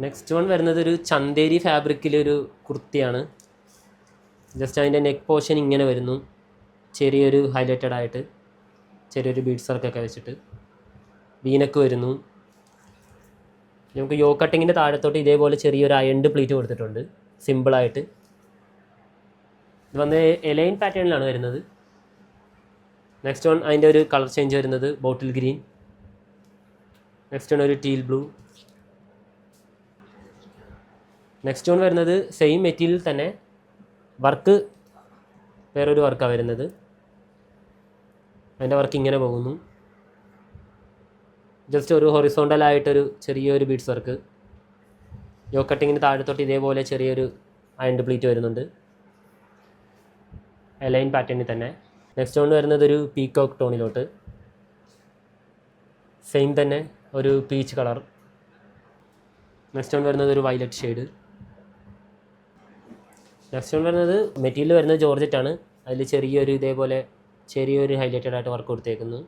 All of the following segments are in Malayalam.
നെക്സ്റ്റ് വൺ വരുന്നത് ഒരു ചന്തേരി ഫാബ്രിക്കിലൊരു കുർത്തിയാണ്. ജസ്റ്റ് അതിൻ്റെ നെക്ക് പോർഷൻ ഇങ്ങനെ വരുന്നു, ചെറിയൊരു ഹൈലൈറ്റഡ് ആയിട്ട് ചെറിയൊരു ബീഡ്സ് വർക്കൊക്കെ വെച്ചിട്ട് വീനക്ക് വരുന്നു. നമുക്ക് യോ കട്ടിങ്ങിൻ്റെ താഴത്തോട്ട് ഇതേപോലെ ചെറിയൊരു അയൺഡ് പ്ലീറ്റ് കൊടുത്തിട്ടുണ്ട് സിമ്പിളായിട്ട്. ഇത് വന്ന് എലൈൻ പാറ്റേണിലാണ് വരുന്നത്. നെക്സ്റ്റ് വൺ അതിൻ്റെ ഒരു കളർ ചേഞ്ച് വരുന്നത് ബോട്ടിൽ ഗ്രീൻ. നെക്സ്റ്റ് വൺ ഒരു ടീൽ ബ്ലൂ. നെക്സ്റ്റ് വൺ വരുന്നത് സെയിം മെറ്റീരിയൽ തന്നെ, വർക്ക് വേറൊരു വർക്കാണ് വരുന്നത്. അതിൻ്റെ വർക്ക് ഇങ്ങനെ പോകുന്നു, ജസ്റ്റ് ഒരു ഹൊറിസോണ്ടലായിട്ടൊരു ചെറിയൊരു ബീഡ്സ് വർക്ക്. യോ കട്ടിങ്ങിന് താഴത്തോട്ട് ഇതേപോലെ ചെറിയൊരു അയൺഡ് പ്ലീറ്റ് വരുന്നുണ്ട് എലൈൻ പാറ്റേണിൽ തന്നെ. നെക്സ്റ്റ് വൺ വരുന്നത് ഒരു പീകോക്ക് ടോണിലോട്ട്, സെയിം തന്നെ ഒരു പീച്ച് കളർ. നെക്സ്റ്റ് വൺ വരുന്നത് ഒരു വയലറ്റ് ഷെയ്ഡ്. നെക്സ്റ്റ് വൺ വരുന്നത് മെറ്റീരിയൽ വരുന്നത് ജോർജറ്റാണ്. അതിൽ ചെറിയൊരു ഇതേപോലെ ചെറിയൊരു ഹൈലൈറ്റഡ് ആയിട്ട് വർക്ക് കൊടുത്തേക്കുന്നു.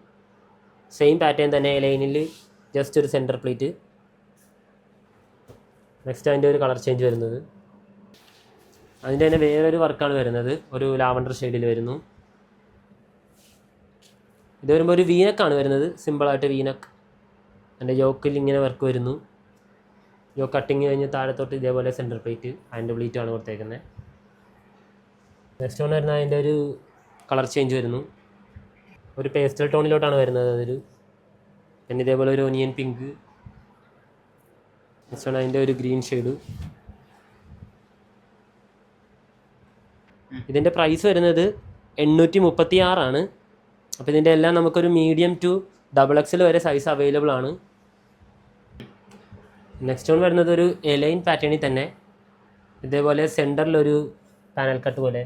സെയിം പാറ്റേൺ തന്നെ ലൈനിൽ ജസ്റ്റ് ഒരു സെൻറ്റർ പ്ലീറ്റ്. നെക്സ്റ്റ് അതിൻ്റെ ഒരു കളർ ചേഞ്ച് വരുന്നത്, അതിൻ്റെ തന്നെ വേറൊരു വർക്കാണ് വരുന്നത്, ഒരു ലാവണ്ടർ ഷെയ്ഡിൽ വരുന്നു. ഇത് വരുമ്പോൾ ഒരു വീനക്കാണ് വരുന്നത്, സിമ്പിളായിട്ട് വീനക്ക്. അതിൻ്റെ യോക്കിൽ ഇങ്ങനെ വർക്ക് വരുന്നു. യോ കട്ടിങ് കഴിഞ്ഞ് താഴത്തോട്ട് ഇതേപോലെ സെൻറ്റർ പ്ലീറ്റ് അതിൻ്റെ പ്ലീറ്റാണ് കൊടുത്തേക്കുന്നത്. നെക്സ്റ്റ് വൺ വരുന്നത് അതിൻ്റെ ഒരു കളർ ചേഞ്ച് വരുന്നു, ഒരു പേസ്റ്റൽ ടോണിലോട്ടാണ് വരുന്നത് അതൊരു. പിന്നെ ഇതേപോലെ ഒരു ഒനിയൻ പിങ്ക്. നെക്സ്റ്റ് വൺ അതിൻ്റെ ഒരു ഗ്രീൻ ഷെയ്ഡ്. ഇതിൻ്റെ പ്രൈസ് വരുന്നത് 836 അപ്പോൾ ഇതിൻ്റെ എല്ലാം നമുക്കൊരു മീഡിയം ടു XXL വരെ സൈസ് അവൈലബിൾ ആണ്. നെക്സ്റ്റ് വൺ വരുന്നത് ഒരു എലൈൻ പാറ്റേണിൽ തന്നെ ഇതേപോലെ സെൻറ്ററിലൊരു പാനൽ കട്ട് പോലെ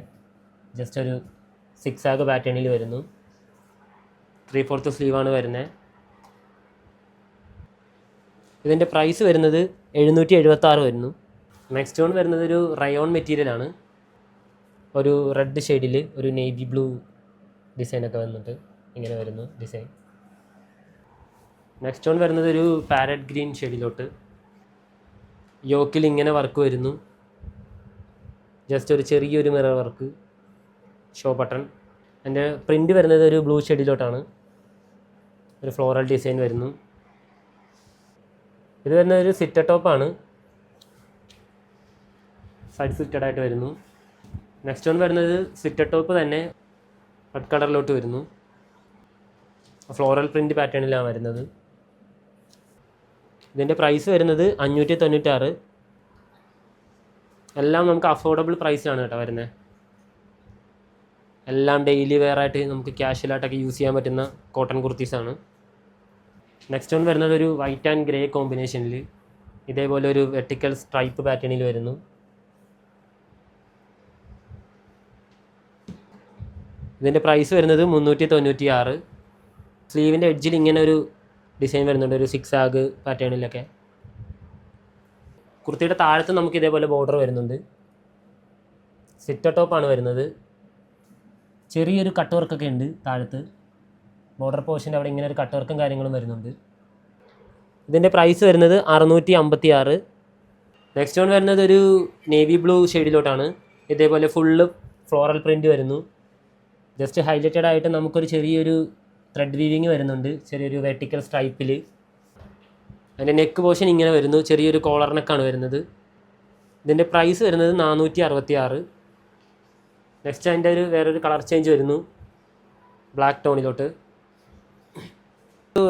ജസ്റ്റ് ഒരു 6 ആഗ് പാറ്റേണിൽ വരുന്നു. 3/4 സ്ലീവാണ് വരുന്നത്. ഇതിൻ്റെ പ്രൈസ് വരുന്നത് 776 വരുന്നു. നെക്സ്റ്റ് വൺ വരുന്നത് ഒരു റയോൺ മെറ്റീരിയലാണ്, ഒരു റെഡ് ഷെയ്ഡിൽ ഒരു നേവി ബ്ലൂ ഡിസൈനൊക്കെ വന്നിട്ട് ഇങ്ങനെ വരുന്നു ഡിസൈൻ. നെക്സ്റ്റ് വൺ വരുന്നത് ഒരു പാരറ്റ് ഗ്രീൻ ഷെയ്ഡിലോട്ട്, യോക്കിൽ ഇങ്ങനെ വർക്ക് വരുന്നു, ജസ്റ്റ് ഒരു ചെറിയൊരു മിറർ വർക്ക്, ഷോ ബട്ടൺ. അതിൻ്റെ പ്രിൻ്റ് വരുന്നത് ഒരു ബ്ലൂ ഷെയ്ഡിലോട്ടാണ്, ഒരു ഫ്ലോറൽ ഡിസൈൻ വരുന്നു. ഇത് വരുന്നത് ഒരു സിറ്റർ ടോപ്പാണ്, സൈഡ് സിറ്റഡ് ആയിട്ട് വരുന്നു. നെക്സ്റ്റ് വൺ വരുന്നത് സിറ്റർ ടോപ്പ് തന്നെ റെഡ് കളറിലോട്ട് വരുന്നു, ഫ്ലോറൽ പ്രിൻ്റ് പാറ്റേണിലാണ് വരുന്നത്. ഇതിൻ്റെ പ്രൈസ് വരുന്നത് 596. എല്ലാം നമുക്ക് അഫോർഡബിൾ പ്രൈസിലാണ് കേട്ടോ വരുന്നത്. എല്ലാം ഡെയിലി വെയർ ആയിട്ട് നമുക്ക് ക്യാഷ്വലായിട്ടൊക്കെ യൂസ് ചെയ്യാൻ പറ്റുന്ന കോട്ടൺ കുർത്തീസാണ്. നെക്സ്റ്റ് വൺ വരുന്നത് ഒരു വൈറ്റ് ആൻഡ് ഗ്രേ കോമ്പിനേഷനിൽ ഇതേപോലെ ഒരു വെർട്ടിക്കൽ സ്ട്രൈപ്പ് പാറ്റേണിൽ വരുന്നു. ഇതിൻ്റെ പ്രൈസ് വരുന്നത് 396. സ്ലീവിൻ്റെ എഡ്ജിൽ ഇങ്ങനെ ഒരു ഡിസൈൻ വരുന്നുണ്ട്, ഒരു 6 ആഗ് പാറ്റേണിലൊക്കെ. കുർത്തിയുടെ താഴത്ത് നമുക്ക് ഇതേപോലെ ബോർഡർ വരുന്നുണ്ട്. സിറ്റർ ടോപ്പാണ് വരുന്നത്, ചെറിയൊരു കട്ട് വർക്കൊക്കെ ഉണ്ട് താഴത്ത്. ബോർഡർ പോർഷൻ്റെ അവിടെ ഇങ്ങനെ ഒരു കട്ട് വർക്കും കാര്യങ്ങളും വരുന്നുണ്ട്. ഇതിൻ്റെ പ്രൈസ് വരുന്നത് 656. നെക്സ്റ്റ് വൺ വരുന്നത് ഒരു നേവി ബ്ലൂ ഷെയ്ഡിലോട്ടാണ്. ഇതേപോലെ ഫുള്ള് ഫ്ലോറൽ പ്രിൻ്റ് വരുന്നു. ജസ്റ്റ് ഹൈലൈറ്റഡ് ആയിട്ട് നമുക്കൊരു ചെറിയൊരു ത്രെഡ് വീവിങ് വരുന്നുണ്ട്, ചെറിയൊരു വെർട്ടിക്കൽ സ്ട്രൈപ്പിൽ. അതിൻ്റെ നെക്ക് പോർഷൻ ഇങ്ങനെ വരുന്നു, ചെറിയൊരു കോളർ നെക്കാണ് വരുന്നത്. ഇതിൻ്റെ പ്രൈസ് വരുന്നത് 466. നെക്സ്റ്റ് അതിൻ്റെ ഒരു വേറൊരു കളർ ചേഞ്ച് വരുന്നു, ബ്ലാക്ക് ടോണിലോട്ട്.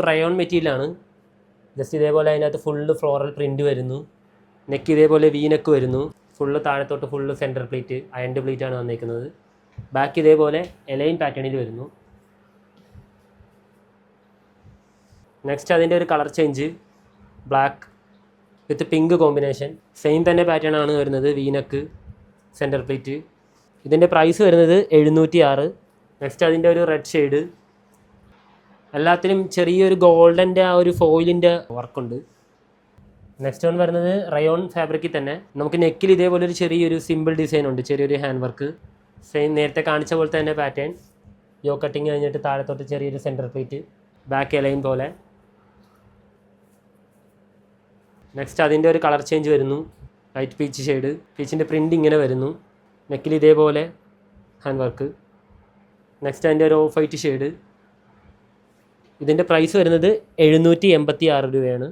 റയോൺ മെറ്റീരിയലാണ്, ജസ്റ്റ് ഇതേപോലെ അതിനകത്ത് ഫുള്ള് ഫ്ലോറൽ പ്രിൻ്റ് വരുന്നു. നെക്ക് ഇതേപോലെ വി നെക്ക് വരുന്നു, ഫുള്ള് താഴത്തോട്ട് ഫുള്ള് സെൻറ്റർ പ്ലീറ്റ് അയൺഡ് പ്ലീറ്റാണ് വന്നിരിക്കുന്നത്. ബാക്ക് ഇതേപോലെ എലൈൻ പാറ്റേണിൽ വരുന്നു. നെക്സ്റ്റ് അതിൻ്റെ ഒരു colour change, black with pink combination. Same തന്നെ പാറ്റേൺ ആണ് വരുന്നത്, വി നെക്ക് സെൻറ്റർ പ്ലീറ്റ്. ഇതിൻ്റെ പ്രൈസ് വരുന്നത് 706. നെക്സ്റ്റ് അതിൻ്റെ ഒരു റെഡ് ഷെയ്ഡ്, എല്ലാത്തിനും ചെറിയൊരു ഗോൾഡൻ്റെ ആ ഒരു ഫോയിലിൻ്റെ വർക്കുണ്ട്. നെക്സ്റ്റ് വൺ വരുന്നത് റയോൺ ഫാബ്രിക്കിൽ തന്നെ നമുക്ക് നെക്കിൽ ഇതേപോലെ ഒരു ചെറിയൊരു സിമ്പിൾ ഡിസൈൻ ഉണ്ട്, ചെറിയൊരു ഹാൻഡ് വർക്ക്. സെയിം നേരത്തെ കാണിച്ച പോലത്തെ തന്നെ പാറ്റേൺ. യോ കട്ടിങ് കഴിഞ്ഞിട്ട് താഴത്തോട്ട് ചെറിയൊരു സെൻറ്റർ പ്ലീറ്റ്, ബാക്ക് എലൈൻ പോലെ. നെക്സ്റ്റ് അതിൻ്റെ ഒരു കളർ ചേഞ്ച് വരുന്നു, ലൈറ്റ് പീച്ച് ഷെയ്ഡ്. പീച്ചിൻ്റെ പ്രിൻ്റ് ഇങ്ങനെ വരുന്നു, നെക്കിൽ ഇതേപോലെ ഹാൻഡ് വർക്ക്. നെക്സ്റ്റ് അതിൻ്റെ ഒരു ഓഫ് വൈറ്റ് ഷെയ്ഡ്. ഇതിൻ്റെ പ്രൈസ് വരുന്നത് 786 രൂപയാണ്.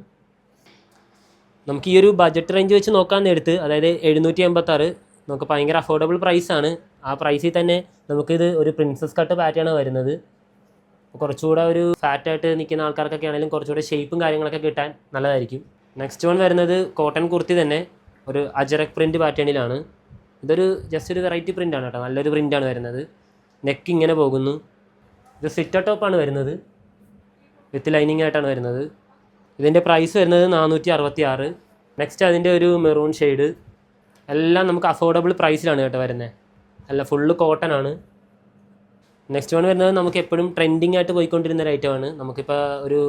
നമുക്ക് ഈ ഒരു ബഡ്ജറ്റ് റേഞ്ച് വെച്ച് നോക്കാൻ നേരത്ത്, അതായത് 786 നമുക്ക് ഭയങ്കര അഫോർഡബിൾ പ്രൈസാണ്. ആ പ്രൈസിൽ തന്നെ നമുക്കിത് ഒരു പ്രിൻസസ് കട്ട് പാറ്റേൺ വരുന്നത്. കുറച്ചുകൂടെ ഒരു ഫാറ്റായിട്ട് നിൽക്കുന്ന ആൾക്കാർക്കൊക്കെ ആണെങ്കിലും കുറച്ചുകൂടെ ഷേപ്പും കാര്യങ്ങളൊക്കെ കിട്ടാൻ നല്ലതായിരിക്കും. നെക്സ്റ്റ് വൺ വരുന്നത് കോട്ടൺ കുർത്തി തന്നെ ഒരു അജറക് പ്രിൻറ്റ് പാറ്റേണിലാണ്. ഇതൊരു ജസ്റ്റ് ഒരു വെറൈറ്റി പ്രിൻ്റാണ് കേട്ടോ, നല്ലൊരു പ്രിൻ്റാണ് വരുന്നത്. നെക്ക് ഇങ്ങനെ പോകുന്നു. ഇത് സിറ്റർ ടോപ്പാണ് വരുന്നത്, വിത്ത് ലൈനിങ് ആയിട്ടാണ് വരുന്നത്. ഇതിൻ്റെ പ്രൈസ് വരുന്നത് 466. നെക്സ്റ്റ് അതിൻ്റെ ഒരു മെറൂൺ ഷെയ്ഡ്. എല്ലാം നമുക്ക് അഫോർഡബിൾ പ്രൈസിലാണ് കേട്ടോ വരുന്നത്, അല്ല ഫുള്ള് കോട്ടൺ ആണ്. നെക്സ്റ്റ് വൺ വരുന്നത് നമുക്ക് എപ്പോഴും ട്രെൻഡിങ് ആയിട്ട് പോയിക്കൊണ്ടിരുന്ന ഒരു ഐറ്റമാണ്. നമുക്കിപ്പോൾ ഒരു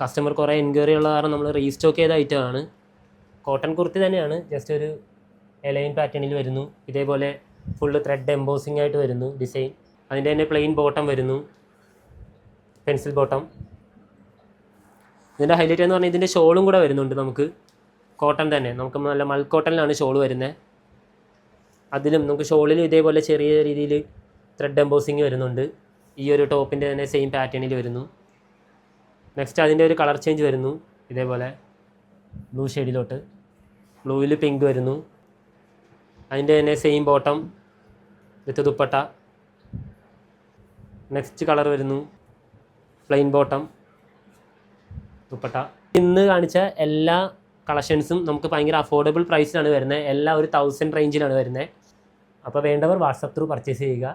കസ്റ്റമർ കുറേ എൻക്വയറി ഉള്ള കാരണം നമ്മൾ റീസ്റ്റോക്ക് ചെയ്ത ഐറ്റമാണ്. കോട്ടൺ കുർത്തി തന്നെയാണ്, ജസ്റ്റ് ഒരു എലൈൻ പാറ്റേണിൽ വരുന്നു. ഇതേപോലെ ഫുള്ള് ത്രെഡ് എംബോസിങ് ആയിട്ട് വരുന്നു ഡിസൈൻ. അതിൻ്റെ തന്നെ പ്ലെയിൻ ബോട്ടം വരുന്നു, പെൻസിൽ ബോട്ടം. ഇതിൻ്റെ ഹൈലൈറ്റ് എന്ന് പറഞ്ഞാൽ ഇതിൻ്റെ ഷോളും കൂടെ വരുന്നുണ്ട് നമുക്ക്, കോട്ടൺ തന്നെ. നമുക്ക് നല്ല മൽ കോട്ടണിലാണ് ഷോൾ വരുന്നത്. അതിലും നമുക്ക് ഷോളിലും ഇതേപോലെ ചെറിയ രീതിയിൽ ത്രെഡ് എംബോസിങ് വരുന്നുണ്ട്. ഈ ഒരു ടോപ്പിൻ്റെ തന്നെ സെയിം പാറ്റേണിൽ വരുന്നു. നെക്സ്റ്റ് അതിൻ്റെ ഒരു കളർ ചേഞ്ച് വരുന്നു, ഇതേപോലെ ബ്ലൂ ഷെയ്ഡിലോട്ട്. ബ്ലൂവിൽ പിങ്ക് വരുന്നു. അതിൻ്റെ തന്നെ സെയിം ബോട്ടം വിത്ത് ദുപ്പട്ട. നെക്സ്റ്റ് കളർ വരുന്നു, പ്ലെയിൻ ബോട്ടം, ദുപ്പട്ട. ഇന്ന് കാണിച്ച എല്ലാ കളക്ഷൻസും നമുക്ക് ഭയങ്കര അഫോർഡബിൾ പ്രൈസിലാണ് വരുന്നത്. എല്ലാം ഒരു 1000 റേഞ്ചിലാണ് വരുന്നത്. അപ്പോൾ വേണ്ടവർ വാട്സപ്പ് ത്രൂ പർച്ചേസ് ചെയ്യുക.